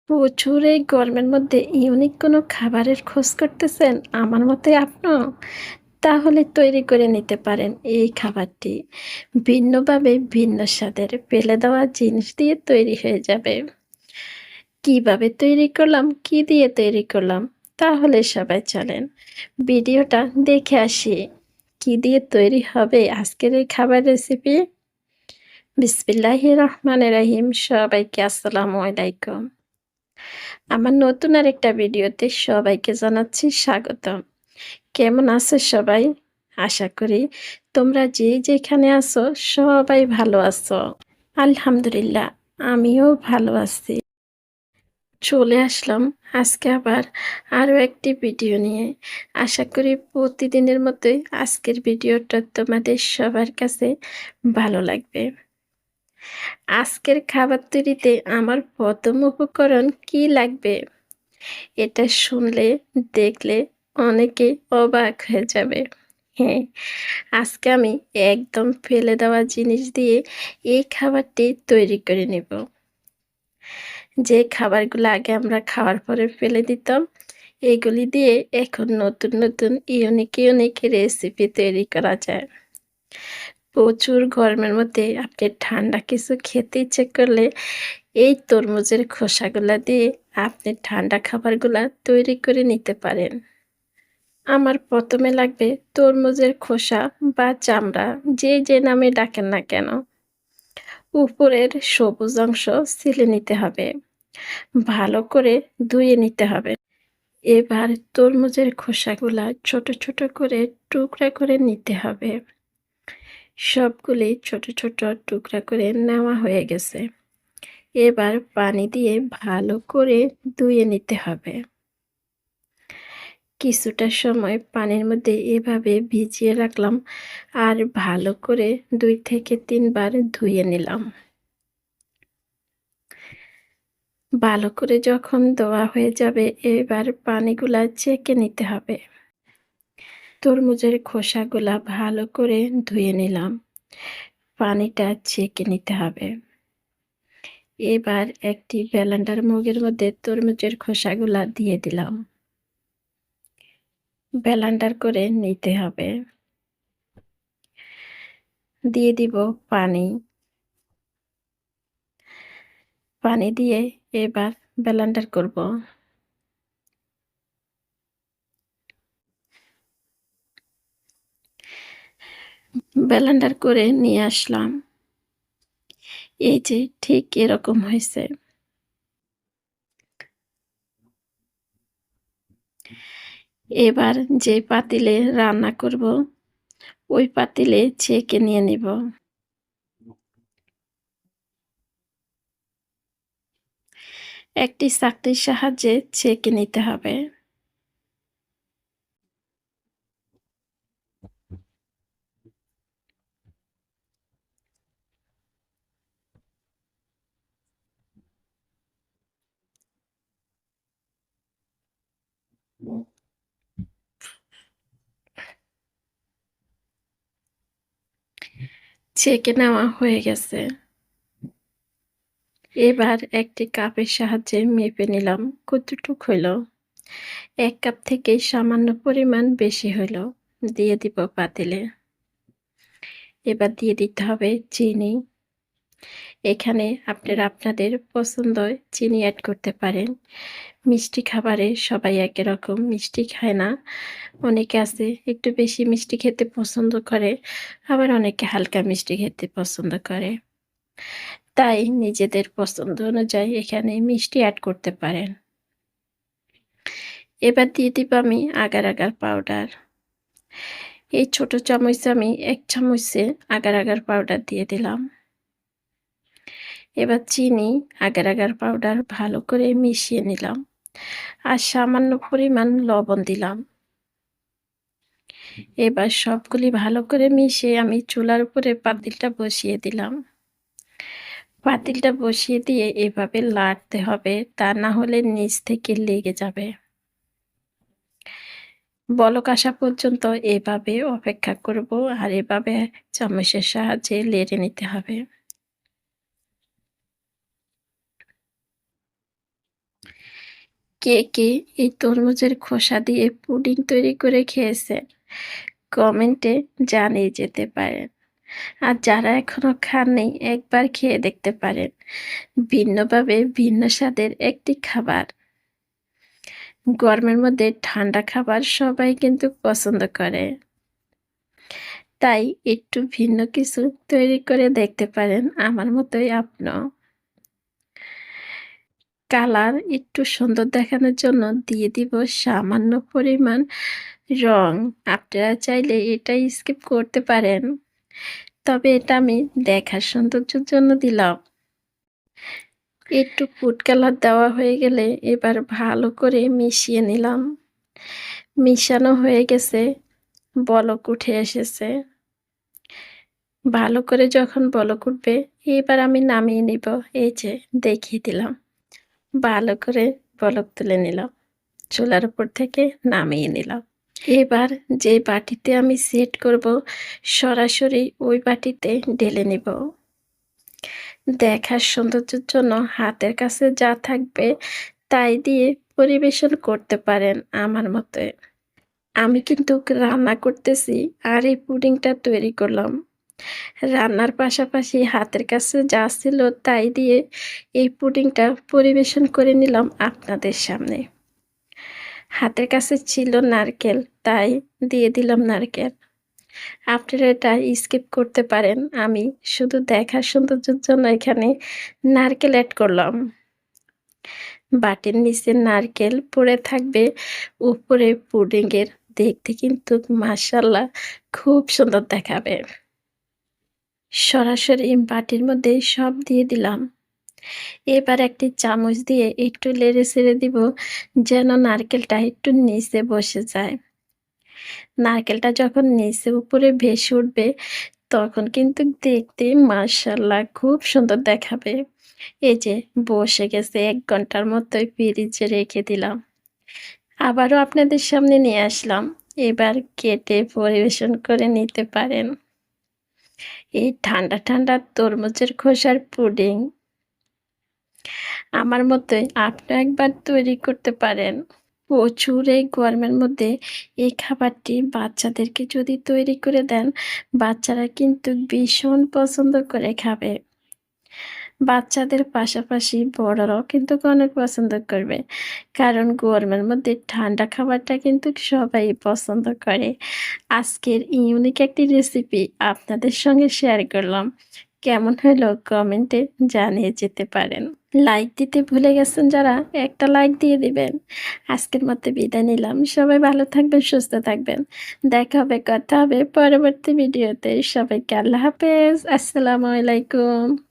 প্রচুর এই গরমের মধ্যে ইউনিক কোনো খাবারের খোঁজ করতেছেন আমার মতোই আপনিও? তাহলে তৈরি করে নিতে পারেন এই খাবারটি। ভিন্নভাবে ভিন্ন স্বাদের ফেলে দেওয়া জিনিস দিয়ে তৈরি হয়ে যাবে। কিভাবে তৈরি করলাম, কি দিয়ে তৈরি করলাম? তাহলে সবাই চলেন ভিডিওটা দেখে আসি। কি দিয়ে তৈরি হবে আজকের এই খাবার রেসিপি? বিসমিল্লাহির রহমানির রহিম। সবাইকে আসসালামু আলাইকুম। আমার নতুন আরেকটা ভিডিওতে সবাইকে জানাচ্ছি স্বাগতম। কেমন আছো সবাই? আশা করি তোমরা যে যেখানে আছো সবাই ভালো আছো। আলহামদুলিল্লাহ, আমিও ভালো আছি। চলে আসলাম আজকে আবার আরও একটি ভিডিও নিয়ে। আশা করি প্রতিদিনের মতোই আজকের ভিডিওটা তোমাদের সবার কাছে ভালো লাগবে। আজকের খাবার তৈরিতে আমার প্রথম উপকরণ কি লাগবে? এটা শুনলে, দেখলে অনেকেই অবাক হয়ে যাবে। হ্যাঁ, আজকে আমি একদম ফেলে দেওয়া জিনিস দিয়ে এই খাবারটি তৈরি করে নেব। যে খাবারগুলো আগে আমরা খাওয়ার পরে ফেলে দিতাম, এগুলি দিয়ে এখন নতুন নতুন ইউনিক রেসিপি তৈরি করা যায়। প্রচুর গরমের মধ্যে আপনি ঠান্ডা কিছু খেতে ইচ্ছে করলে এই তরমুজের খোসাগুলা দিয়ে আপনি ঠান্ডা খাবারগুলা তৈরি করে নিতে পারেন। আমার প্রথমে লাগবে তরমুজের খোসা বা চামড়া, যে নামে ডাকেন না কেন। উপরের সবুজ অংশ ছিলে নিতে হবে, ভালো করে ধুয়ে নিতে হবে। এবার তরমুজের খোসাগুলা ছোট ছোট করে টুকরা করে নিতে হবে। সবগুলি ছোট ছোট টুকরা করে নেওয়া হয়ে গেছে। এবার পানি দিয়ে ভালো করে ধুয়ে নিতে হবে। কিছুটা সময় পানির মধ্যে এভাবে ভিজিয়ে রাখলাম আর ভালো করে ২ থেকে ৩ বার ধুয়ে নিলাম। ভালো করে যখন ধোয়া হয়ে যাবে এবার পানিগুলা ছেঁকে নিতে হবে। তরমুজের খোসাগুলা ভালো করে ধুয়ে নিলাম। পানিটা ছেঁকে নিতে হবে। এবার একটি ব্লেন্ডার মগের মধ্যে তরমুজের খোসাগুলা দিয়ে দিলাম। ব্লেন্ডার করে নিতে হবে। দিয়ে দিব পানি। পানি দিয়ে এবার ব্লেন্ডার করব। ব্লেন্ডার করে নিয়ে আসলাম। এই যে ঠিক এরকম হয়েছে। এবার যে পাতিলে রান্না করব ওই পাতিলে ছেঁকে নিয়ে নিব। একটি ছাঁকনির সাহায্যে ছেঁকে নিতে হবে। ছেঁকে নেওয়া হয়ে গেছে। এবার একটি কাপের সাহায্যে মেপে নিলাম কতটুক হইল। ১ কাপ থেকে সামান্য পরিমাণ বেশি হইল। দিয়ে দিব পাতিলে। এবার দিয়ে দিতে হবে চিনি। এখানে আপনারা আপনাদের পছন্দয় চিনি অ্যাড করতে পারেন। মিষ্টি খাবারে সবাই একই রকম মিষ্টি খায় না। অনেকে আছে একটু বেশি মিষ্টি খেতে পছন্দ করে, আবার অনেকে হালকা মিষ্টি খেতে পছন্দ করে। তাই নিজেদের পছন্দ অনুযায়ী এখানে মিষ্টি অ্যাড করতে পারেন। এবার দিয়ে দিব আমি আগার আগার পাউডার। এই ছোট চামচে আমি ১ চামচে আগার আগার পাউডার দিয়ে দিলাম। এবার চিনি, আগার আগার পাউডার ভালো করে মিশিয়ে নিলাম আর সামান্য পরিমাণ লবণ দিলাম। এবার সবগুলি ভালো করে মিশিয়ে আমি চুলার উপরে পাতিলটা বসিয়ে দিলাম। পাতিলটা বসিয়ে দিয়ে এভাবে লাড়তে হবে, তা না হলে নিচ থেকে লেগে যাবে। বলক আসা পর্যন্ত এভাবে অপেক্ষা করব আর এভাবে চামচের সাহায্যে নেড়ে নিতে হবে। কে কে এই তরমুজের খোসা দিয়ে পুডিং তৈরি করে খেয়েছেন? কমেন্টে জানিয়ে যেতে পারেন। আর যারা এখনো খাননি একবার খেয়ে দেখতে পারেন। ভিন্নভাবে ভিন্ন স্বাদের একটি খাবার। গরমের মধ্যে ঠান্ডা খাবার সবাই কিন্তু পছন্দ করে। তাই একটু ভিন্ন কিছু তৈরি করে দেখতে পারেন আমার মতোই আপনিও। কালার একটু সুন্দর দেখানোর জন্য দিয়ে দিব সামান্য পরিমাণ রং। আপনারা চাইলে এটা স্কিপ করতে পারেন। তবে এটা আমি দেখার সৌন্দর্যের জন্য দিলাম। একটু ফুড কালার দেওয়া হয়ে গেলে এবার ভালো করে মিশিয়ে নিলাম। মিশানো হয়ে গেছে, বলক উঠে এসেছে। ভালো করে যখন বলক উঠবে এবার আমি নামিয়ে নিব। এই যে দেখিয়ে দিলাম। ভালো করে বলক তুলে নিলাম। চুলার উপর থেকে নামিয়ে নিলাম। এবার যে বাটিতে আমি সেট করব সরাসরি ওই বাটিতে ঢেলে নিব। দেখার সৌন্দর্যের জন্য হাতের কাছে যা থাকবে তাই দিয়ে পরিবেশন করতে পারেন আমার মতে। আমি কিন্তু রান্না করতেছি আর এই পুডিংটা তৈরি করলাম। রান্নার পাশাপাশি হাতের কাছে যা ছিল তাই দিয়ে এই পুডিংটা পরিবেশন করে নিলাম আপনাদের সামনে। হাতের কাছে ছিল নারকেল, তাই দিয়ে দিলাম নারকেল। আপনারা এটা স্কিপ করতে পারেন। আমি শুধু দেখার সৌন্দর্যের জন্য এখানে নারকেল এড করলাম। বাটির নিচে নারকেল পড়ে থাকবে, উপরে পুডিংয়ের দেখতে কিন্তু মাশাআল্লাহ খুব সুন্দর দেখাবে। সরাসরি বাটির মধ্যে সব দিয়ে দিলাম। এবার একটি চামচ দিয়ে একটু নেড়ে ছেড়ে দিব যেন নারকেলটা একটু নিচে বসে যায়। নারকেলটা যখন নিচে উপরে ভেসে উঠবে তখন কিন্তু দেখতে মাশাআল্লাহ খুব সুন্দর দেখাবে। এই যে বসে গেছে ১ ঘন্টার মতোই ফ্রিজে রেখে দিলাম। আবারও আপনাদের সামনে নিয়ে আসলাম। এবার কেটে পরিবেশন করে নিতে পারেন। এই ঠান্ডা ঠান্ডা তরমুজের খোসার পুডিং আমার মতে আপনি একবার তৈরি করতে পারেন। প্রচুর এই গরমের মধ্যে এই খাবারটি বাচ্চাদেরকে যদি তৈরি করে দেন, বাচ্চারা কিন্তু ভীষণ পছন্দ করে খাবে। বাচ্চাদের পাশাপাশি বড়রাও কিন্তু অনেক পছন্দ করবে। কারণ গরমের মধ্যে ঠান্ডা খাবারটা কিন্তু সবাই পছন্দ করে। আজকের ইউনিক একটি রেসিপি আপনাদের সঙ্গে শেয়ার করলাম। কেমন হলো কমেন্টে জানিয়ে যেতে পারেন। লাইক দিতে ভুলে গেছেন যারা একটা লাইক দিয়ে দিবেন। আজকের মতো বিদায় নিলাম। সবাই ভালো থাকবেন, সুস্থ থাকবেন। দেখা হবে, কথা হবে পরবর্তী ভিডিওতে। সবাইকে আল্লাহ হাফেজ। আসসালামু আলাইকুম।